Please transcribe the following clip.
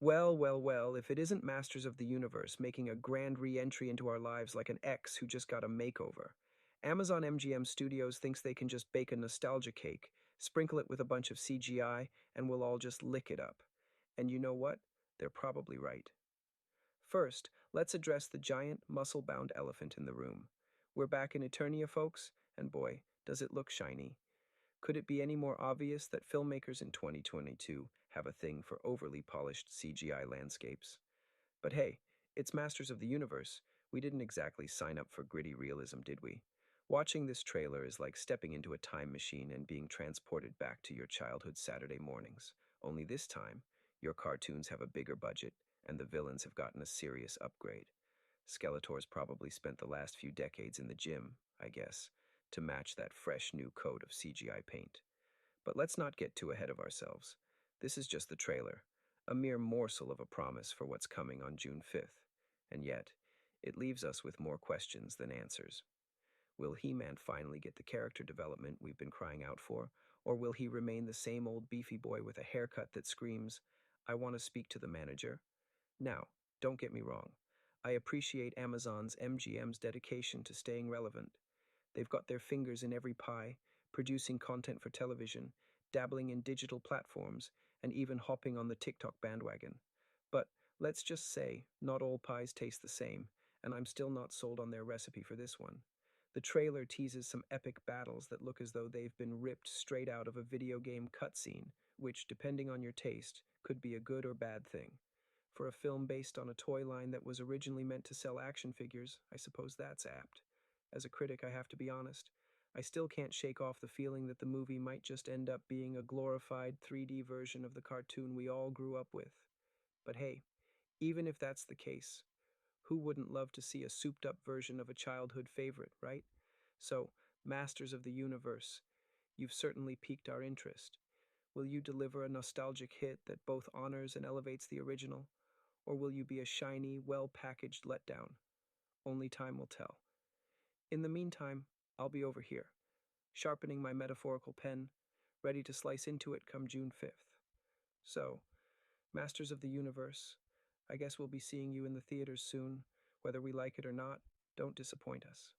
Well, if it isn't Masters of the Universe making a grand re-entry into our lives like an ex who just got a makeover. Amazon MGM Studios thinks they can just bake a nostalgia cake, sprinkle it with a bunch of CGI, and we'll all just lick it up. And you know what? They're probably right. First, let's address the giant, muscle-bound elephant in the room. We're back in Eternia, folks, and boy, does it look shiny. Could it be any more obvious that filmmakers in 2022 have a thing for overly polished CGI landscapes? But hey, it's Masters of the Universe. We didn't exactly sign up for gritty realism, did we? Watching this trailer is like stepping into a time machine and being transported back to your childhood Saturday mornings. Only this time, your cartoons have a bigger budget, and the villains have gotten a serious upgrade. Skeletor's probably spent the last few decades in the gym, I guess, to match that fresh new coat of CGI paint. But let's not get too ahead of ourselves. This is just the trailer, a mere morsel of a promise for what's coming on June 5th. And yet, it leaves us with more questions than answers. Will He-Man finally get the character development we've been crying out for, or will he remain the same old beefy boy with a haircut that screams, "I want to speak to the manager"? Now, don't get me wrong. I appreciate Amazon's MGM's dedication to staying relevant. They've got their fingers in every pie, producing content for television, dabbling in digital platforms, and even hopping on the TikTok bandwagon. But let's just say, not all pies taste the same, and I'm still not sold on their recipe for this one. The trailer teases some epic battles that look as though they've been ripped straight out of a video game cutscene, which, depending on your taste, could be a good or bad thing. For a film based on a toy line that was originally meant to sell action figures, I suppose that's apt. As a critic, I have to be honest. I still can't shake off the feeling that the movie might just end up being a glorified 3D version of the cartoon we all grew up with. But hey, even if that's the case, who wouldn't love to see a souped up version of a childhood favorite, right? So, Masters of the Universe, you've certainly piqued our interest. Will you deliver a nostalgic hit that both honors and elevates the original? Or will you be a shiny, well packaged letdown? Only time will tell. In the meantime, I'll be over here, sharpening my metaphorical pen, ready to slice into it come June 5th. So, Masters of the Universe, I guess we'll be seeing you in the theaters soon. Whether we like it or not, don't disappoint us.